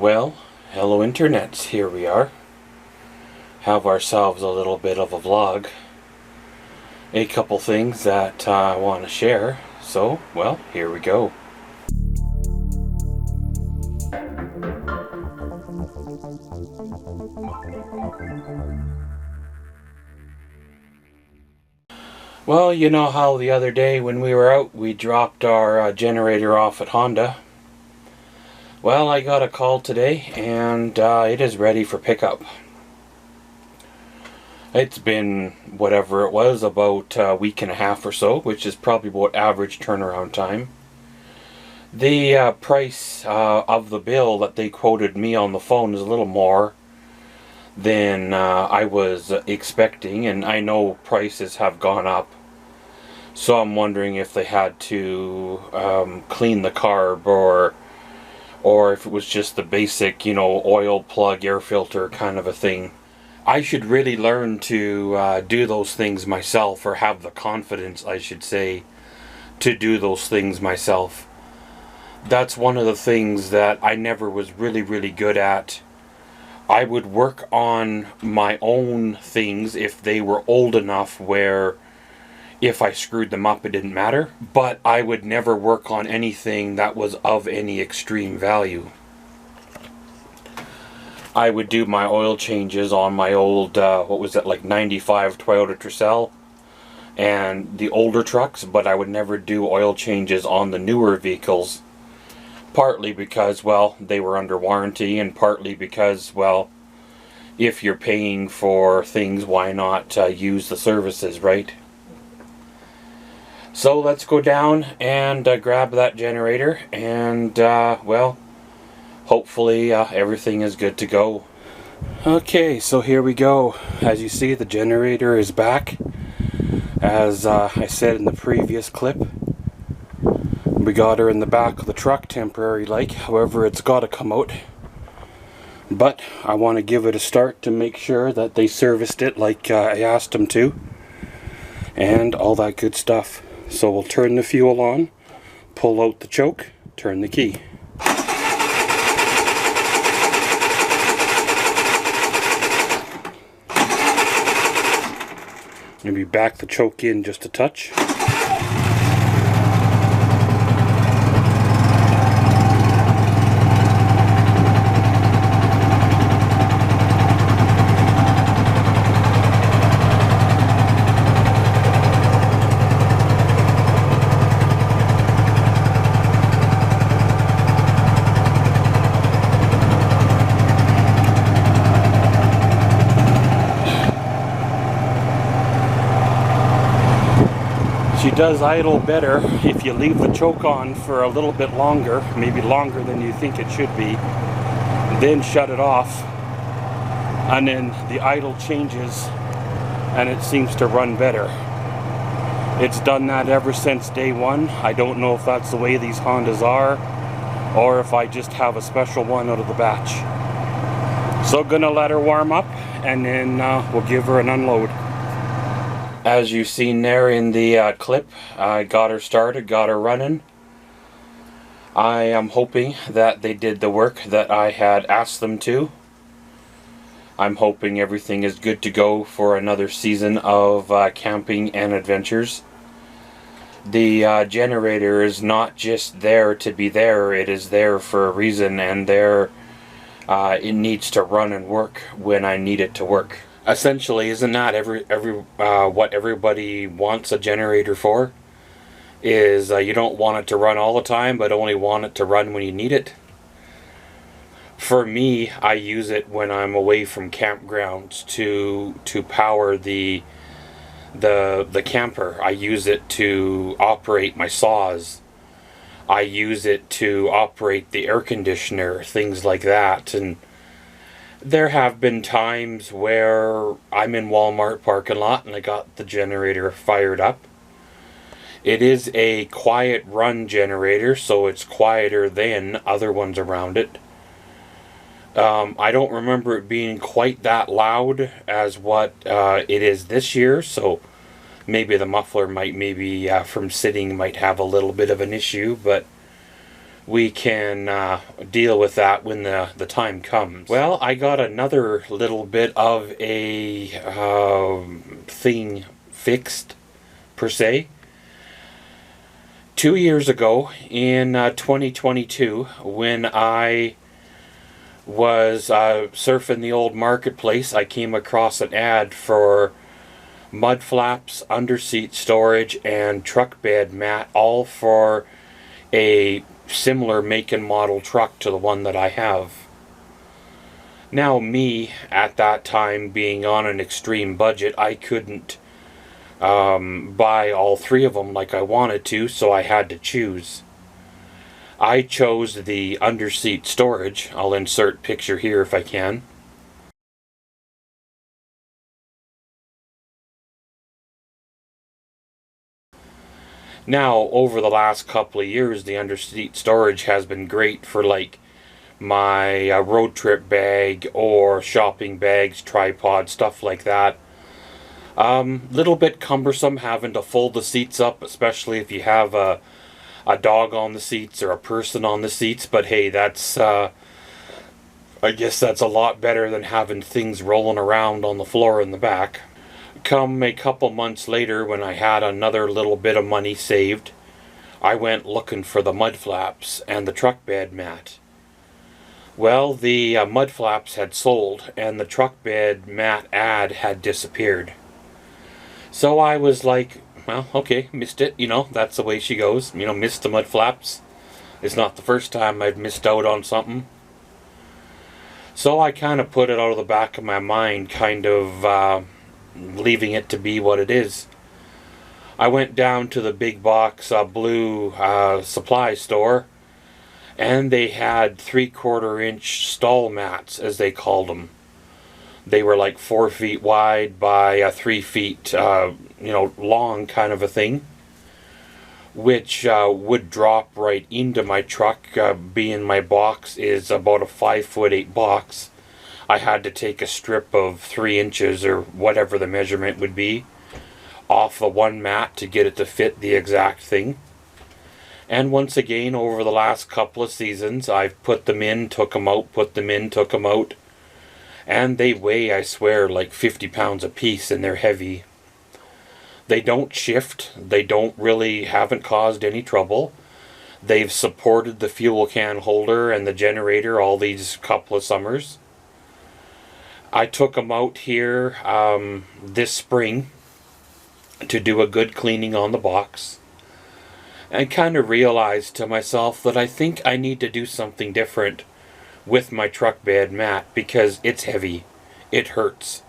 Well, hello internets, here we are. Have ourselves a little bit of a vlog. A couple things that I want to share. So, well, here we go. Well, you know how the other day when we were out, we dropped our generator off at Honda. Well, I got a call today, and it is ready for pickup. It's been, whatever it was, about a week and a half or so, which is probably about average turnaround time. The price of the bill that they quoted me on the phone is a little more than I was expecting, and I know prices have gone up. So I'm wondering if they had to clean the carb, or if it was just the basic, oil plug, air filter kind of a thing. I should really learn to do those things myself, or have the confidence, I should say, to do those things myself. That's one of the things that I never was really good at. I would work on my own things if they were old enough where if I screwed them up it didn't matter, but I would never work on anything that was of any extreme value. I would do my oil changes on my old, 95 Toyota Tercel and the older trucks, but I would never do oil changes on the newer vehicles. Partly because, well, they were under warranty, and partly because, well, if you're paying for things, why not use the services, right? So let's go down and grab that generator, and well, hopefully everything is good to go. Okay, so here we go. As you see, the generator is back. As I said in the previous clip, we got her in the back of the truck temporary like, however it's got to come out. But I want to give it a start to make sure that they serviced it like I asked them to, and all that good stuff. So we'll turn the fuel on, pull out the choke, turn the key. Maybe back the choke in just a touch. She does idle better if you leave the choke on for a little bit longer, maybe longer than you think it should be, then shut it off, and then the idle changes and it seems to run better. It's done that ever since day one. I don't know if that's the way these Hondas are, or if I just have a special one out of the batch. So gonna let her warm up, and then we'll give her an unload. As you've seen there in the clip, I got her started, got her running. I am hoping that they did the work that I had asked them to. I'm hoping everything is good to go for another season of camping and adventures. The generator is not just there to be there, it is there for a reason, and it needs to run and work when I need it to work. Essentially, isn't that what everybody wants a generator for? Is you don't want it to run all the time, but only want it to run when you need it. For me, I use it when I'm away from campgrounds to power the camper. I use it to operate my saws. I use it to operate the air conditioner, things like that. And there have been times where I'm in Walmart parking lot and I got the generator fired up. It is a quiet run generator, so it's quieter than other ones around it. I don't remember it being quite that loud as what it is this year, so maybe the muffler might from sitting might have a little bit of an issue, but we can deal with that when the time comes. Well, I got another little bit of a thing fixed, per se. 2 years ago, in 2022, when I was surfing the old marketplace, I came across an ad for mud flaps, underseat storage, and truck bed mat, all for a similar make and model truck to the one that I have. Now, me, at that time, being on an extreme budget, I couldn't buy all three of them like I wanted to, so I had to choose. I chose the underseat storage. I'll insert picture here if I can. Now, over the last couple of years, the underseat storage has been great for like my road trip bag or shopping bags, tripod, stuff like that. Little bit cumbersome having to fold the seats up, especially if you have a dog on the seats or a person on the seats, but hey, that's I guess that's a lot better than having things rolling around on the floor in the back. Come a couple months later, when I had another little bit of money saved, I went looking for the mud flaps and the truck bed mat. Well, the mud flaps had sold and the truck bed mat ad had disappeared. So I was like, well, okay, missed it, that's the way she goes, missed the mud flaps. It's not the first time I've missed out on something. So I kind of put it out of the back of my mind, kind of leaving it to be what it is. I went down to the big box blue supply store, and they had 3/4-inch stall mats, as they called them. They were like 4 feet wide by 3 feet long, kind of a thing, which would drop right into my truck. Being my box is about a 5'8" box, I had to take a strip of 3 inches or whatever the measurement would be off the one mat to get it to fit the exact thing. And once again, over the last couple of seasons, I've put them in, took them out, put them in, took them out. And they weigh, I swear, like 50 pounds a piece, and they're heavy. They don't shift. They haven't caused any trouble. They've supported the fuel can holder and the generator all these couple of summers. I took them out here this spring to do a good cleaning on the box, and kind of realized to myself that I think I need to do something different with my truck bed mat, because it's heavy. It hurts.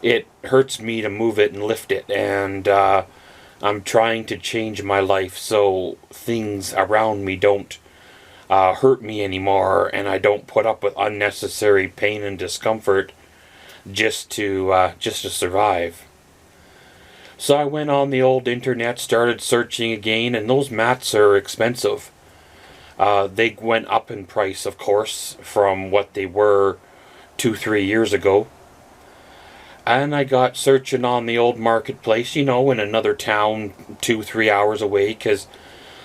It hurts me to move it and lift it, and I'm trying to change my life so things around me don't hurt me anymore, and I don't put up with unnecessary pain and discomfort just to survive. So I went on the old internet, started searching again, and those mats are expensive. They went up in price, of course, from what they were 2-3 years ago. And I got searching on the old marketplace, in another town 2-3 hours away, because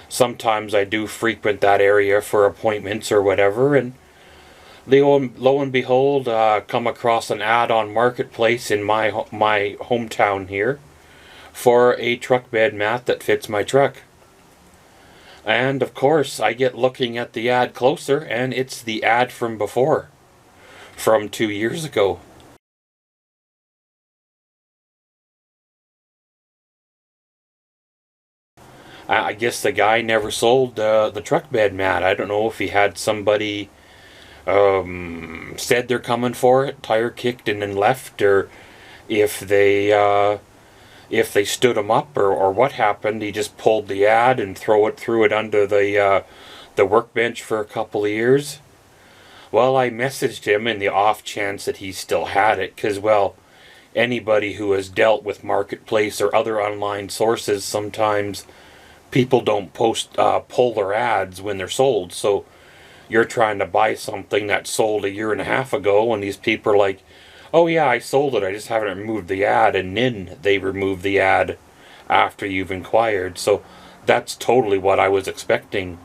sometimes I do frequent that area for appointments or whatever, and lo and behold, come across an ad on Marketplace in my hometown here for a truck bed mat that fits my truck. And of course, I get looking at the ad closer, and it's the ad from before, from 2 years ago. I guess the guy never sold the truck bed mat. I don't know if he had somebody said they're coming for it, tire kicked and then left, or if they stood him up, or what happened. He just pulled the ad and threw it under the workbench for a couple of years. Well, I messaged him in the off chance that he still had it, because, well, anybody who has dealt with Marketplace or other online sources, sometimes people don't pull their ads when they're sold. So you're trying to buy something that sold a year and a half ago, and these people are like, oh yeah, I sold it, I just haven't removed the ad, and then they remove the ad after you've inquired. So that's totally what I was expecting.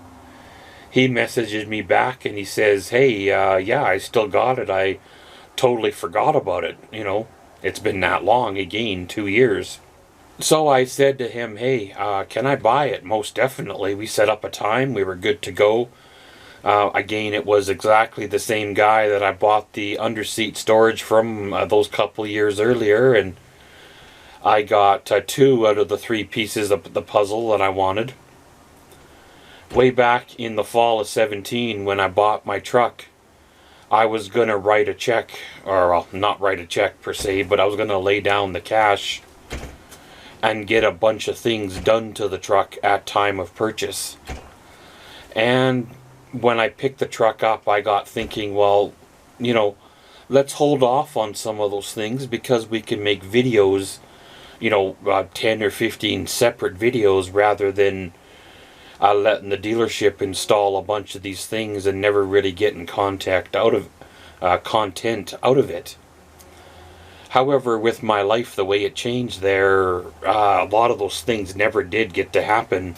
he messages me back and he says, hey, yeah, I still got it. I totally forgot about it. You know, it's been that long, again, 2 years. So I said to him, hey, can I buy it? Most definitely. We set up a time. We were good to go. Again, it was exactly the same guy that I bought the underseat storage from those couple years earlier, and I got 2 out of the 3 pieces of the puzzle that I wanted. Way back in the fall of 17, when I bought my truck, I was going to write a check, or well, not write a check per se, but I was going to lay down the cash and get a bunch of things done to the truck at time of purchase. And when I picked the truck up, I got thinking, well, you know, let's hold off on some of those things because we can make videos, you know, 10 or 15 separate videos rather than letting the dealership install a bunch of these things and never really getting content out of it. However, with my life, the way it changed there, a lot of those things never did get to happen.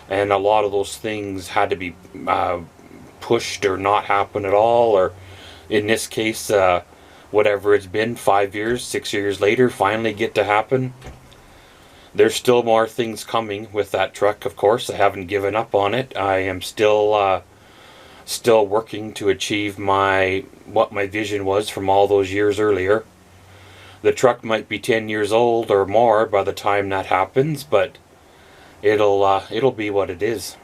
And a lot of those things had to be pushed or not happen at all. Or in this case, whatever it's been, 5 years, 6 years later, finally get to happen. There's still more things coming with that truck, of course. I haven't given up on it. I am still working to achieve what my vision was from all those years earlier. The truck might be 10 years old or more by the time that happens, but it'll be what it is.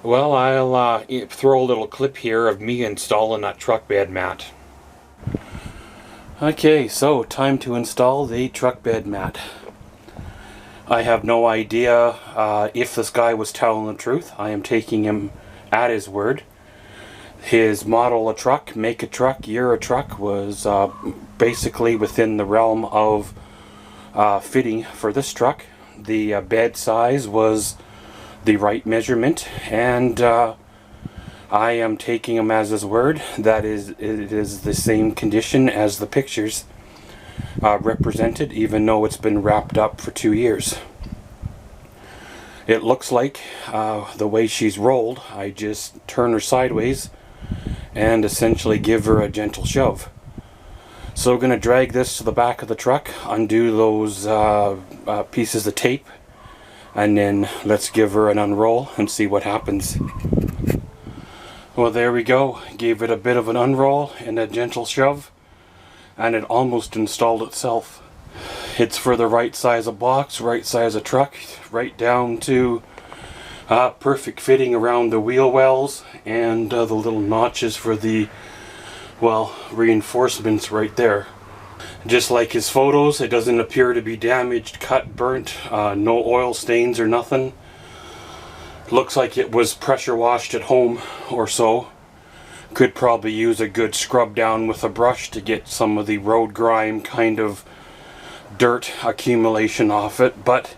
Well, I'll throw a little clip here of me installing that truck bed mat. Okay, so time to install the truck bed mat. I have no idea if this guy was telling the truth. I am taking him at his word. His model of truck, make a truck, year of truck was basically within the realm of fitting for this truck. The bed size was the right measurement, and I am taking him as his word that it is the same condition as the pictures represented, even though it's been wrapped up for 2 years. It looks like the way she's rolled, I just turn her sideways and essentially give her a gentle shove. So we're going to drag this to the back of the truck, undo those pieces of tape, and then let's give her an unroll and see what happens. Well, there we go. Gave it a bit of an unroll and a gentle shove, and it almost installed itself. It's for the right size of box, right size of truck, right down to perfect fitting around the wheel wells and the little notches for the, well, reinforcements right there. Just like his photos, it doesn't appear to be damaged, cut, burnt, no oil stains or nothing. Looks like it was pressure washed at home or so. Could probably use a good scrub down with a brush to get some of the road grime kind of dirt accumulation off it, but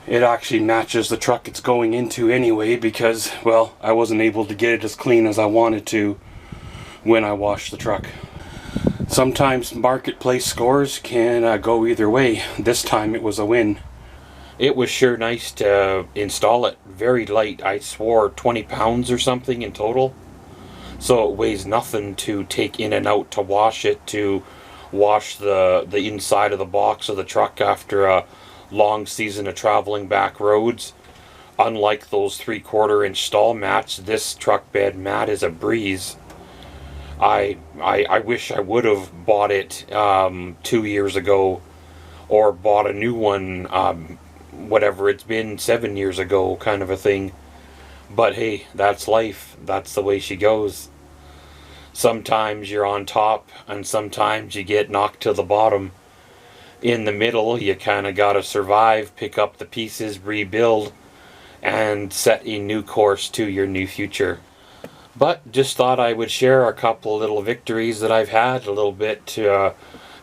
it actually matches the truck it's going into anyway because, well, I wasn't able to get it as clean as I wanted to when I washed the truck. Sometimes marketplace scores can go either way. This time it was a win. It was sure nice to install it. Very light. I swore 20 pounds or something in total. So it weighs nothing to take in and out to wash it, to wash the inside of the box of the truck after a long season of traveling back roads. Unlike those 3/4 inch stall mats, this truck bed mat is a breeze. I wish I would have bought it 2 years ago, or bought a new one, whatever it's been, 7 years ago, kind of a thing. But hey, that's life. That's the way she goes. Sometimes you're on top, and sometimes you get knocked to the bottom. In the middle, you kind of gotta survive, pick up the pieces, rebuild, and set a new course to your new future. But just thought I would share a couple little victories that I've had, a little bit to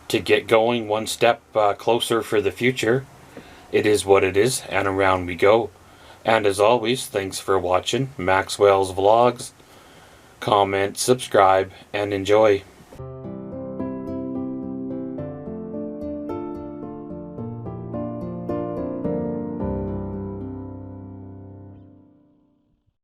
get going one step closer for the future. It is what it is, and around we go. And as always, thanks for watching Maxwell's Vlogs. Comment, subscribe, and enjoy.